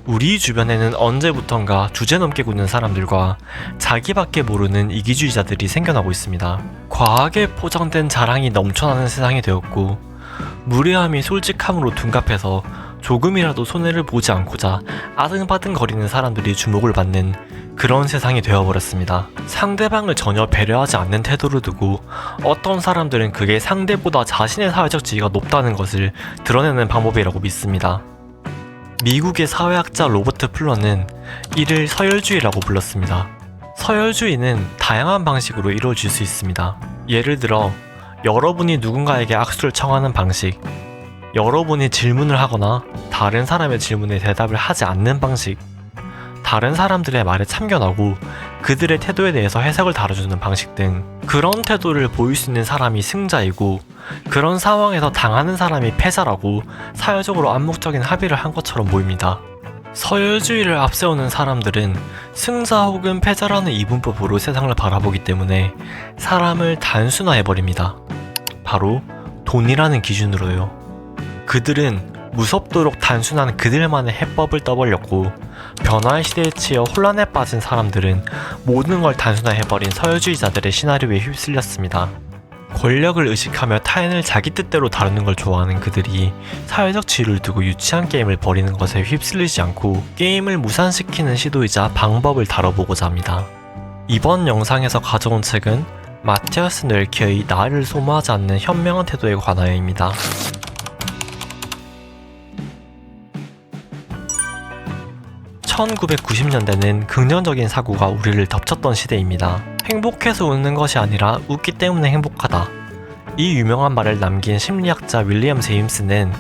우리 주변에는 언제부턴가 주제넘게 굳는 사람들과 자기밖에 모르는 이기주의자들이 생겨나고 있습니다. 과하게 포장된 자랑이 넘쳐나는 세상이 되었고, 무례함이 솔직함으로 둔갑해서 조금이라도 손해를 보지 않고자 아등바등거리는 사람들이 주목을 받는 그런 세상이 되어버렸습니다. 상대방을 전혀 배려하지 않는 태도를 두고 어떤 사람들은 그게 상대보다 자신의 사회적 지위가 높다는 것을 드러내는 방법이라고 믿습니다. 미국의 사회학자 로버트 플러는 이를 서열주의라고 불렀습니다. 서열주의는 다양한 방식으로 이루어질 수 있습니다. 예를 들어 여러분이 누군가에게 악수를 청하는 방식, 여러분이 질문을 하거나 다른 사람의 질문에 대답을 하지 않는 방식, 다른 사람들의 말에 참견하고 그들의 태도에 대해서 해석을 달아주는 방식 등, 그런 태도를 보일 수 있는 사람이 승자이고 그런 상황에서 당하는 사람이 패자라고 사회적으로 암묵적인 합의를 한 것처럼 보입니다. 서열주의를 앞세우는 사람들은 승자 혹은 패자라는 이분법으로 세상을 바라보기 때문에 사람을 단순화해버립니다. 바로 돈이라는 기준으로요. 그들은 무섭도록 단순한 그들만의 해법을 떠벌렸고, 변화의 시대에 치여 혼란에 빠진 사람들은 모든 걸 단순화해버린 서열주의자들의 시나리오에 휩쓸렸습니다. 권력을 의식하며 타인을 자기 뜻대로 다루는 걸 좋아하는 그들이 사회적 지위를 두고 유치한 게임을 벌이는 것에 휩쓸리지 않고 게임을 무산시키는 시도이자 방법을 다뤄보고자 합니다. 이번 영상에서 가져온 책은 마티아스 넬케의 나를 소모하지 않는 현명한 태도에 관하여입니다. 1990년대는 긍정적인 사고가 우리를 덮쳤던 시대입니다. 행복해서 웃는 것이 아니라 웃기 때문에 행복하다. 이 유명한 말을 남긴 심리학자 윌리엄 제임스는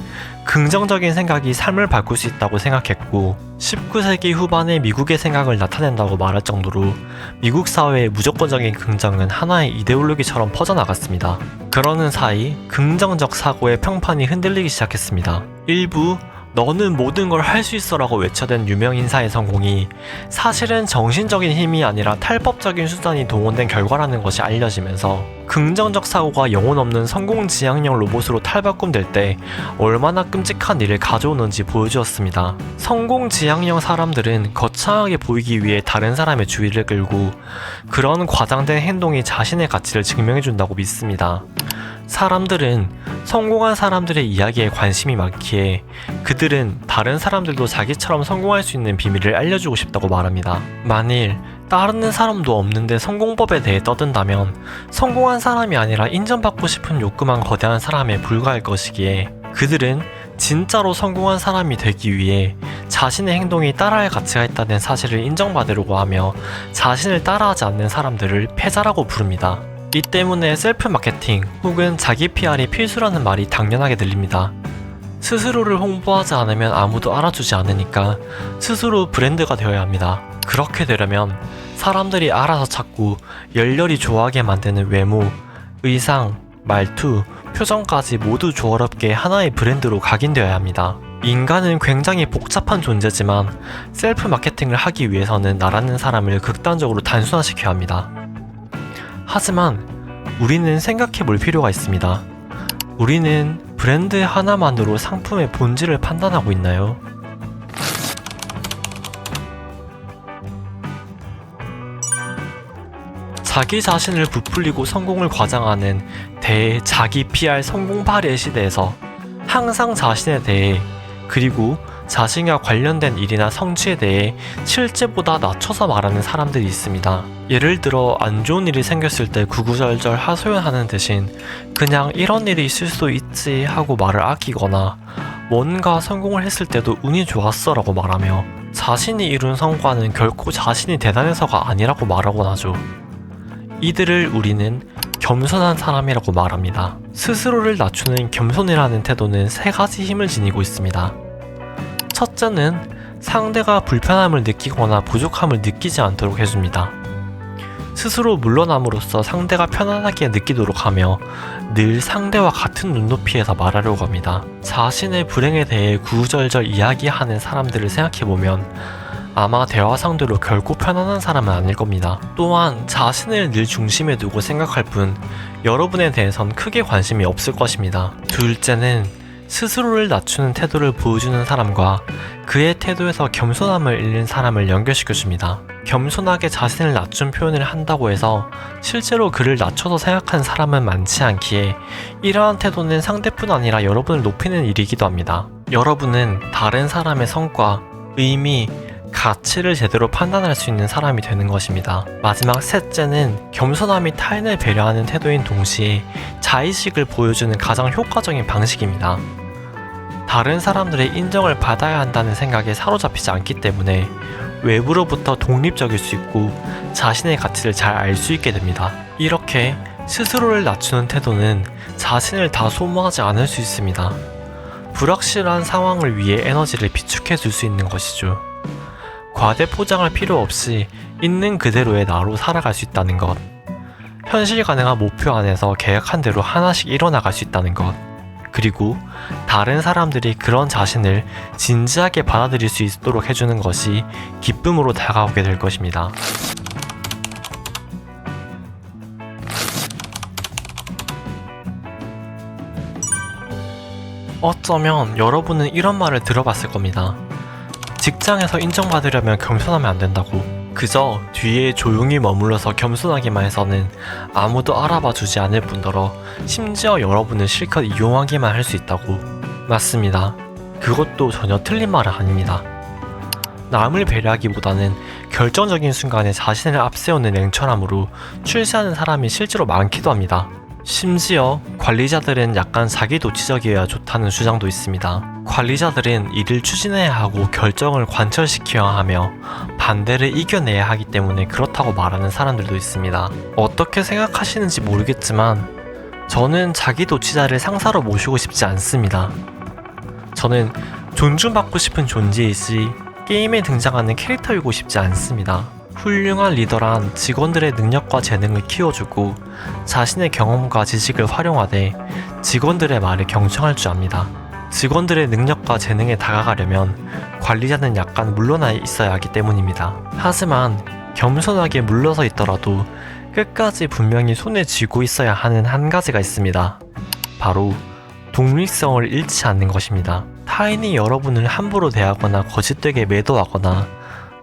긍정적인 생각이 삶을 바꿀 수 있다고 생각했고, 19세기 후반에 미국의 생각을 나타낸다고 말할 정도로 미국 사회의 무조건적인 긍정은 하나의 이데올로기처럼 퍼져나갔습니다. 그러는 사이 긍정적 사고의 평판이 흔들리기 시작했습니다. 일부 너는 모든 걸 할 수 있어 라고 외쳐댄 유명 인사의 성공이 사실은 정신적인 힘이 아니라 탈법적인 수단이 동원된 결과라는 것이 알려지면서 긍정적 사고가 영혼 없는 성공 지향형 로봇으로 탈바꿈될 때 얼마나 끔찍한 일을 가져오는지 보여주었습니다. 성공 지향형 사람들은 거창하게 보이기 위해 다른 사람의 주의를 끌고 그런 과장된 행동이 자신의 가치를 증명해준다고 믿습니다. 사람들은 성공한 사람들의 이야기에 관심이 많기에 그들은 다른 사람들도 자기처럼 성공할 수 있는 비밀을 알려주고 싶다고 말합니다. 만일 따르는 사람도 없는데 성공법에 대해 떠든다면 성공한 사람이 아니라 인정받고 싶은 욕구만 거대한 사람에 불과할 것이기에, 그들은 진짜로 성공한 사람이 되기 위해 자신의 행동이 따라할 가치가 있다는 사실을 인정받으려고 하며 자신을 따라하지 않는 사람들을 패자라고 부릅니다. 이 때문에 셀프 마케팅 혹은 자기 PR이 필수라는 말이 당연하게 들립니다. 스스로를 홍보하지 않으면 아무도 알아주지 않으니까 스스로 브랜드가 되어야 합니다. 그렇게 되려면 사람들이 알아서 찾고 열렬히 좋아하게 만드는 외모, 의상, 말투, 표정까지 모두 조화롭게 하나의 브랜드로 각인되어야 합니다. 인간은 굉장히 복잡한 존재지만 셀프 마케팅을 하기 위해서는 나라는 사람을 극단적으로 단순화시켜야 합니다. 하지만 우리는 생각해 볼 필요가 있습니다. 우리는 브랜드 하나만으로 상품의 본질을 판단하고 있나요? 자기 자신을 부풀리고 성공을 과장하는 대자기 PR 성공 발휘의 시대에서 항상 자신에 대해, 그리고 자신과 관련된 일이나 성취에 대해 실제보다 낮춰서 말하는 사람들이 있습니다. 예를 들어 안 좋은 일이 생겼을 때 구구절절 하소연하는 대신 그냥 이런 일이 있을 수도 있지 하고 말을 아끼거나, 뭔가 성공을 했을 때도 운이 좋았어 라고 말하며 자신이 이룬 성과는 결코 자신이 대단해서가 아니라고 말하곤 하죠. 이들을 우리는 겸손한 사람이라고 말합니다. 스스로를 낮추는 겸손이라는 태도는 세 가지 힘을 지니고 있습니다. 첫째는 상대가 불편함을 느끼거나 부족함을 느끼지 않도록 해줍니다. 스스로 물러남으로써 상대가 편안하게 느끼도록 하며 늘 상대와 같은 눈높이에서 말하려고 합니다. 자신의 불행에 대해 구구절절 이야기하는 사람들을 생각해보면 아마 대화 상대로 결코 편안한 사람은 아닐 겁니다. 또한 자신을 늘 중심에 두고 생각할 뿐 여러분에 대해선 크게 관심이 없을 것입니다. 둘째는 스스로를 낮추는 태도를 보여주는 사람과 그의 태도에서 겸손함을 잃는 사람을 연결시켜줍니다. 겸손하게 자신을 낮춘 표현을 한다고 해서 실제로 그를 낮춰서 생각하는 사람은 많지 않기에 이러한 태도는 상대뿐 아니라 여러분을 높이는 일이기도 합니다. 여러분은 다른 사람의 성과, 의미, 가치를 제대로 판단할 수 있는 사람이 되는 것입니다. 마지막 셋째는 겸손함이 타인을 배려하는 태도인 동시에 자의식을 보여주는 가장 효과적인 방식입니다. 다른 사람들의 인정을 받아야 한다는 생각에 사로잡히지 않기 때문에 외부로부터 독립적일 수 있고 자신의 가치를 잘 알 수 있게 됩니다. 이렇게 스스로를 낮추는 태도는 자신을 다 소모하지 않을 수 있습니다. 불확실한 상황을 위해 에너지를 비축해 줄 수 있는 것이죠. 과대 포장할 필요 없이 있는 그대로의 나로 살아갈 수 있다는 것. 현실 가능한 목표 안에서 계획한 대로 하나씩 이뤄나갈 수 있다는 것. 그리고 다른 사람들이 그런 자신을 진지하게 받아들일 수 있도록 해주는 것이 기쁨으로 다가오게 될 것입니다. 어쩌면 여러분은 이런 말을 들어봤을 겁니다. 직장에서 인정받으려면 겸손하면 안 된다고. 그저 뒤에 조용히 머물러서 겸손하기만 해서는 아무도 알아봐 주지 않을 뿐더러 심지어 여러분을 실컷 이용하기만 할 수 있다고. 맞습니다. 그것도 전혀 틀린 말은 아닙니다. 남을 배려하기보다는 결정적인 순간에 자신을 앞세우는 냉철함으로 출세하는 사람이 실제로 많기도 합니다. 심지어 관리자들은 약간 자기도취적이어야 좋다는 주장도 있습니다. 관리자들은 일을 추진해야 하고 결정을 관철시켜야 하며 반대를 이겨내야 하기 때문에 그렇다고 말하는 사람들도 있습니다. 어떻게 생각하시는지 모르겠지만 저는 자기도취자를 상사로 모시고 싶지 않습니다. 저는 존중받고 싶은 존재이지 게임에 등장하는 캐릭터이고 싶지 않습니다. 훌륭한 리더란 직원들의 능력과 재능을 키워주고 자신의 경험과 지식을 활용하되 직원들의 말에 경청할 줄 압니다. 직원들의 능력과 재능에 다가가려면 관리자는 약간 물러나 있어야 하기 때문입니다. 하지만 겸손하게 물러서 있더라도 끝까지 분명히 손에 쥐고 있어야 하는 한 가지가 있습니다. 바로 독립성을 잃지 않는 것입니다. 타인이 여러분을 함부로 대하거나 거짓되게 매도하거나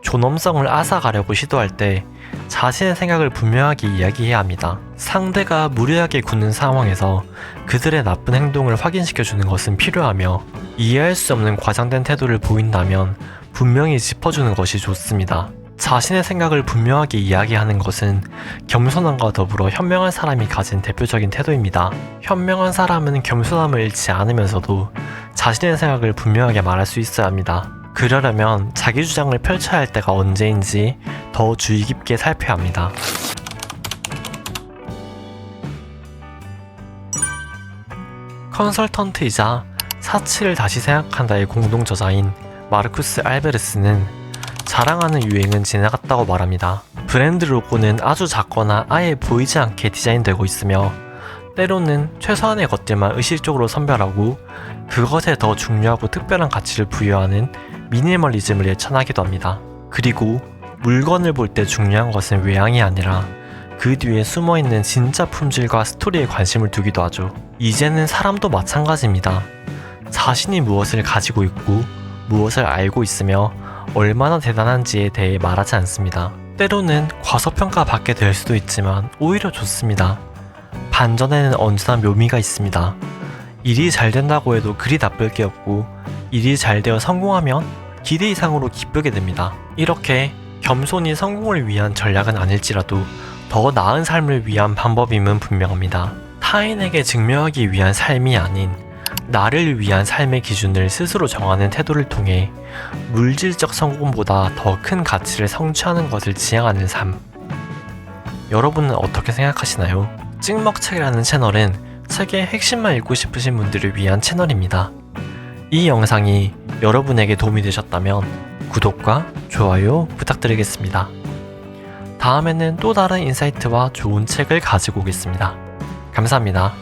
존엄성을 앗아가려고 시도할 때 자신의 생각을 분명하게 이야기해야 합니다. 상대가 무례하게 굽는 상황에서 그들의 나쁜 행동을 확인시켜주는 것은 필요하며 이해할 수 없는 과장된 태도를 보인다면 분명히 짚어주는 것이 좋습니다. 자신의 생각을 분명하게 이야기하는 것은 겸손함과 더불어 현명한 사람이 가진 대표적인 태도입니다. 현명한 사람은 겸손함을 잃지 않으면서도 자신의 생각을 분명하게 말할 수 있어야 합니다. 그러려면 자기 주장을 펼쳐야 할 때가 언제인지 더 주의 깊게 살펴야 합니다. 컨설턴트이자 사치를 다시 생각한다의 공동 저자인 마르쿠스 알베르스는 자랑하는 유행은 지나갔다고 말합니다. 브랜드 로고는 아주 작거나 아예 보이지 않게 디자인되고 있으며 때로는 최소한의 것들만 의식적으로 선별하고 그것에 더 중요하고 특별한 가치를 부여하는 미니멀리즘을 예찬하기도 합니다. 그리고 물건을 볼 때 중요한 것은 외양이 아니라 그 뒤에 숨어있는 진짜 품질과 스토리에 관심을 두기도 하죠. 이제는 사람도 마찬가지입니다. 자신이 무엇을 가지고 있고 무엇을 알고 있으며 얼마나 대단한지에 대해 말하지 않습니다. 때로는 과소평가 받게 될 수도 있지만 오히려 좋습니다. 반전에는 언제나 묘미가 있습니다. 일이 잘 된다고 해도 그리 나쁠 게 없고 일이 잘 되어 성공하면 기대 이상으로 기쁘게 됩니다. 이렇게 겸손이 성공을 위한 전략은 아닐지라도 더 나은 삶을 위한 방법임은 분명합니다. 타인에게 증명하기 위한 삶이 아닌 나를 위한 삶의 기준을 스스로 정하는 태도를 통해 물질적 성공보다 더 큰 가치를 성취하는 것을 지향하는 삶. 여러분은 어떻게 생각하시나요? 찍먹책이라는 채널은 책의 핵심만 읽고 싶으신 분들을 위한 채널입니다. 이 영상이 여러분에게 도움이 되셨다면 구독과 좋아요 부탁드리겠습니다. 다음에는 또 다른 인사이트와 좋은 책을 가지고 오겠습니다. 감사합니다.